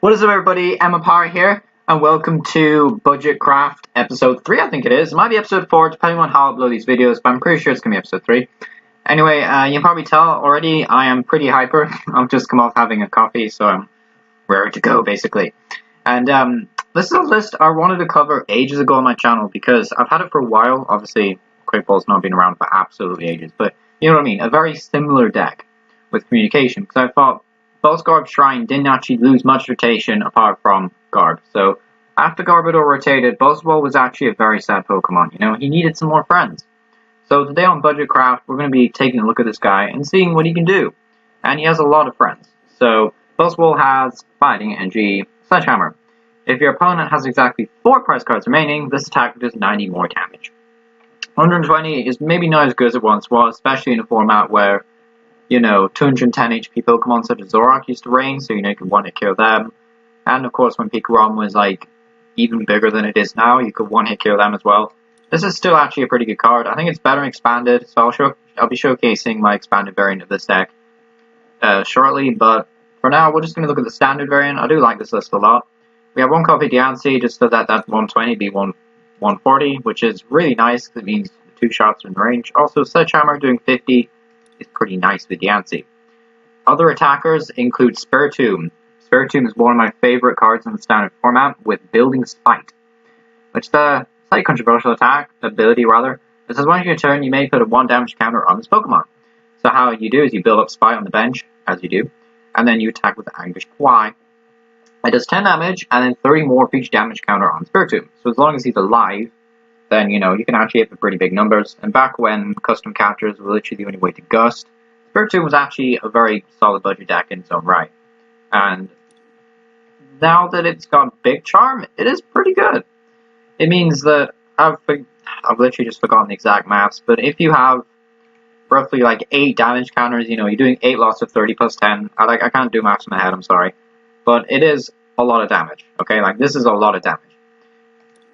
What is up, everybody? Emma Power here, and welcome to Budget Craft episode 3, I think it is. It might be episode 4, depending on how I upload these videos, but I'm pretty sure it's going to be episode 3. Anyway, you can probably tell already I am pretty hyper. I've just come off having a coffee, so I'm ready to go, basically. And this is a list I wanted to cover ages ago on my channel, because I've had it for a while. Obviously, Quickball's not been around for absolutely ages, but you know what I mean? A very similar deck with communication, because I thought Buzzgarb's Shrine didn't actually lose much rotation apart from Garb. So after Garbodor rotated, Buzzwole was actually a very sad Pokemon. You know, he needed some more friends. So today on Budget Craft, we're going to be taking a look at this guy and seeing what he can do. And he has a lot of friends. So Buzzwole has Fighting Energy, Sledgehammer. If your opponent has exactly 4 prize cards remaining, this attack does 90 more damage. 120 is maybe not as good as it once was, especially in a format where, you know, 210 HP Pokemon such as Zoroark used to reign, so you know you could one-hit kill them. And of course, when Pikarom was like even bigger than it is now, you could one-hit kill them as well. This is still actually a pretty good card. I think it's better expanded, so I'll be showcasing my expanded variant of this deck shortly. But for now, we're just going to look at the standard variant. I do like this list a lot. We have one copy of Diancie, just so that 120 be 140, which is really nice because it means the 2 shots are in range. Also, Sledgehammer doing 50. Is pretty nice with Diancie. Other attackers include Spiritomb. Spiritomb is one of my favorite cards in the standard format with Building Spite, which is a slightly controversial ability. It says once your turn, you may put a 1 damage counter on this Pokemon. So how you do is you build up Spite on the bench, as you do, and then you attack with Anguish Y. It does 10 damage, and then 30 more for each damage counter on Spiritomb. So as long as he's alive, then, you know, you can actually hit for pretty big numbers. And back when custom captures were literally the only way to gust, Spiritomb was actually a very solid budget deck in its own right. And now that it's got Big Charm, it is pretty good. It means that I've literally just forgotten the exact maths, but if you have roughly like 8 damage counters, you know, you're doing 8 lots of 30 plus 10. I can't do maths in my head, I'm sorry. But it is a lot of damage, okay? Like, this is a lot of damage.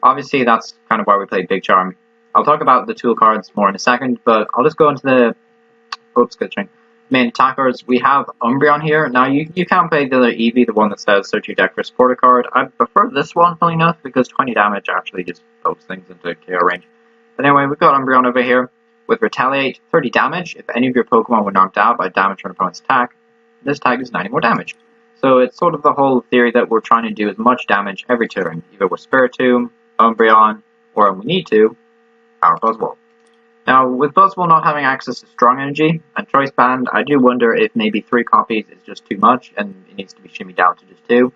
Obviously, that's kind of why we played Big Charm. I'll talk about the tool cards more in a second, but I'll just go into the main attackers. We have Umbreon here. Now, you can play the other Eevee, the one that says search your deck for a supporter card. I prefer this one, funny enough, because 20 damage actually just pokes things into KO range. But anyway, we've got Umbreon over here with Retaliate, 30 damage. If any of your Pokemon were knocked out by damage from an opponent's attack, this attack does 90 more damage. So it's sort of the whole theory that we're trying to do as much damage every turn, either with Spiritomb, Umbreon, or when we need to, our Buzzwole. Now, with Buzzwole not having access to strong energy and choice band, I do wonder if maybe 3 copies is just too much and it needs to be shimmied down to just 2.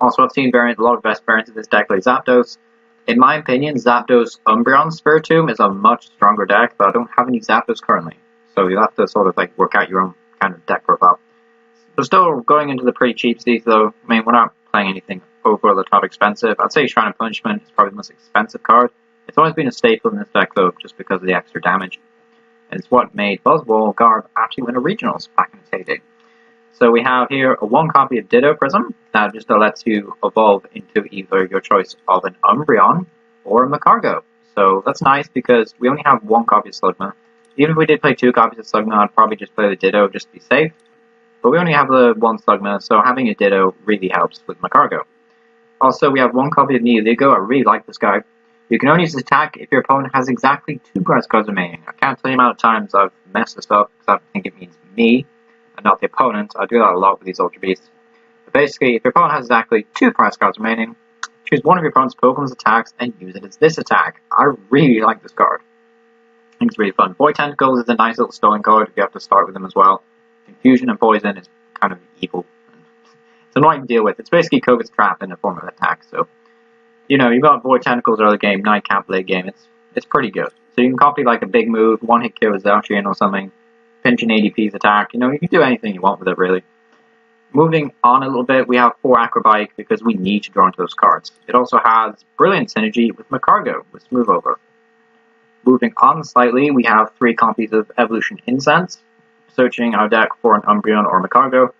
Also, I've seen a lot of best variants of this deck like Zapdos. In my opinion, Zapdos Umbreon Spiritomb is a much stronger deck, but I don't have any Zapdos currently. So you'll have to sort of like work out your own kind of deck profile. We're still going into the pretty cheap seats though. I mean, we're not playing anything over the top expensive. I'd say Shrine of Punishment is probably the most expensive card. It's always been a staple in this deck though, just because of the extra damage. And it's what made Buzzwole Garb actually win a regionals back in its heyday. So we have here a 1 copy of Ditto Prism that just lets you evolve into either your choice of an Umbreon or a Magcargo. So that's nice because we only have 1 copy of Slugma. Even if we did play 2 copies of Slugma, I'd probably just play the Ditto just to be safe. But we only have the 1 Slugma, so having a Ditto really helps with Magcargo. Also, we have 1 copy of Neoligo. I really like this guy. You can only use this attack if your opponent has exactly 2 prize cards remaining. I can't tell you the amount of times I've messed this up because I think it means me and not the opponent. I do that a lot with these Ultra Beasts. But basically, if your opponent has exactly 2 prize cards remaining, choose one of your opponent's Pokemon's attacks and use it as this attack. I really like this card. I think it's really fun. Void Tentacles is a nice little stolen card if you have to start with them as well. Confusion and Poison is kind of evil. It's annoying to deal with. It's basically Koga's Trap in a form of attack. So, you know, you've got Void Tentacles early game, Nightcap late game. It's pretty good. So you can copy like a big move, 1-hit kill with Zacian or something, pinch an ADP's attack. You know, you can do anything you want with it, really. Moving on a little bit, we have 4 Acrobatic because we need to draw into those cards. It also has brilliant synergy with Magcargo with Smooth Over. Moving on slightly, we have 3 copies of Evolution Incense, searching our deck for an Umbreon or Magcargo.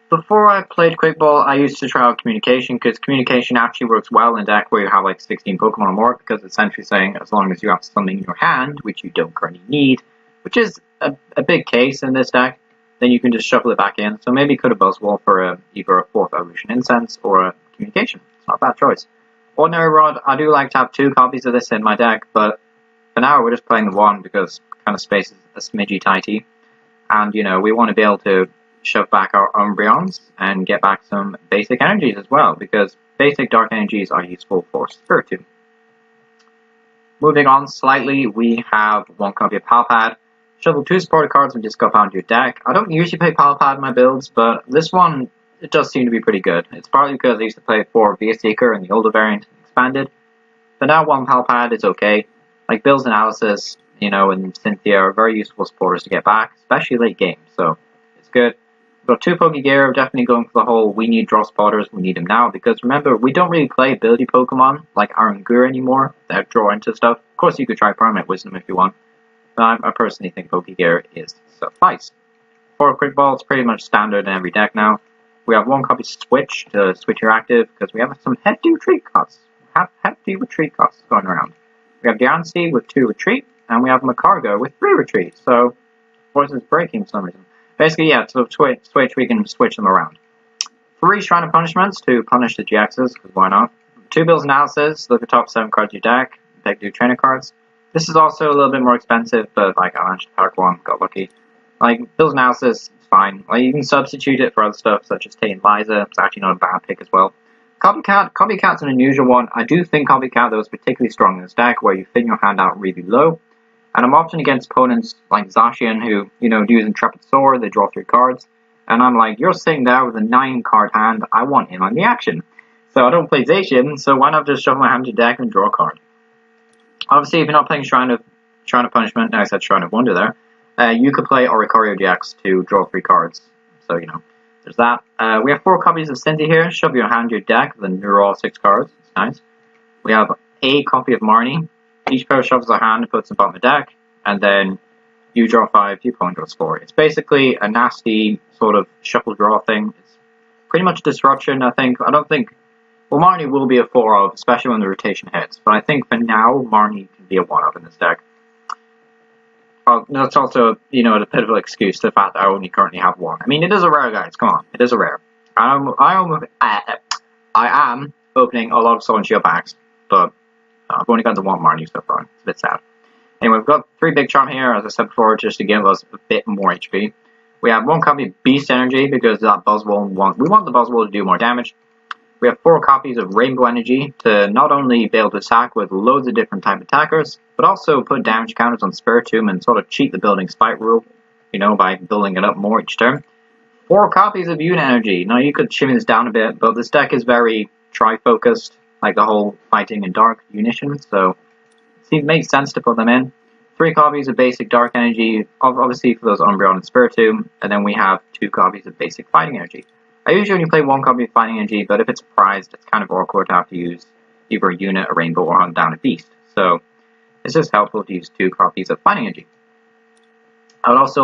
Before I played Quickball, I used to try out Communication, because Communication actually works well in a deck where you have like 16 Pokemon or more, because it's essentially saying as long as you have something in your hand, which you don't currently need, which is a big case in this deck. then you can just shuffle it back in. So maybe could have Buzzwole for either a 4th Evolution Incense or a Communication. It's not a bad choice. Ordinary Rod, I do like to have 2 copies of this in my deck, but for now we're just playing the 1 because kind of space is a smidgy tighty. And, you know, we want to be able to shove back our Umbreons and get back some basic energies as well, because basic dark energies are useful for Spiritomb. Moving on slightly, we have 1 copy of Palpad. Shuffle 2 supported cards and discard power into your deck. I don't usually play Palpad in my builds, but this one, it does seem to be pretty good. It's partly because I used to play 4 Via Seeker in the older variant, expanded. But now 1 Palpad is okay. Like Bill's Analysis, you know, and Cynthia are very useful supporters to get back, especially late game, so it's good. We've got 2 Pokegear, definitely going for the whole we need draw spotters, we need them now, because remember, we don't really play ability Pokemon like Arangur anymore that draw into stuff. Of course, you could try Permanent Wisdom if you want, but I personally think Pokegear is suffice. 4 Quick Ball is pretty much standard in every deck now. We have 1 copy Switch to switch your active, because we have some hefty retreat costs. Hefty retreat costs going around. We have Diancie with 2 retreat, and we have Macargo with 3 retreat, so voice is breaking for some reason. Basically, yeah, to switch, we can switch them around. 3 Shrine of Punishments to punish the GXs, because why not? 2 Bill's Analysis, look at top 7 cards of your deck, deck do trainer cards. This is also a little bit more expensive, but like I managed to pack 1, got lucky. Like, Bill's Analysis is fine. Like, you can substitute it for other stuff, such as Tate and Liza. It's actually not a bad pick as well. Copycat's an unusual one. I do think Copycat, though, is particularly strong in this deck, where you thin your hand out really low. And I'm often against opponents like Zacian, who, you know, use Intrepid Sword, they draw 3 cards. And I'm like, you're sitting there with a 9-card hand, I want in on the action. So I don't play Zacian, so why not just shuffle my hand to deck and draw a card? Obviously, if you're not playing Shrine of Punishment, I said Shrine of Wonder there, you could play Oricorio GX to draw 3 cards. So, you know, there's that. We have 4 copies of Cynthia here. Shove your hand to your deck, then draw 6 cards. It's nice. We have a copy of Marnie. Each player shoves their hand and puts them on the deck, and then you draw 5, your opponent draws 4. It's basically a nasty sort of shuffle draw thing. It's pretty much disruption, I think. I don't think... Well, Marnie will be a 4-of, especially when the rotation hits. But I think for now, Marnie can be a 1-of in this deck. That's also, you know, a pivotal excuse to the fact that I only currently have 1. I mean, it is a rare, guys. Come on. It is a rare. I am opening a lot of Soul and Shield packs, but I've only got the 1 Marnie so far. It's a bit sad. Anyway, we've got 3 Big Charm here, as I said before, just to give us a bit more HP. We have 1 copy of Beast Energy, because that Buzzwole we want the Buzzwole to do more damage. We have 4 copies of Rainbow Energy to not only be able to attack with loads of different type attackers, but also put damage counters on Spiritomb and sort of cheat the building spite rule, you know, by building it up more each turn. 4 copies of Unit Energy. Now, you could shimmy this down a bit, but this deck is very tri-focused, like the whole fighting and dark unition, so it makes sense to put them in. 3 copies of basic dark energy, obviously for those Umbreon and Spiritomb, and then we have 2 copies of basic fighting energy. I usually only play 1 copy of fighting energy, but if it's prized, it's kind of awkward to have to use either a unit, a rainbow, or hunt down a beast. So it's just helpful to use 2 copies of fighting energy. I would also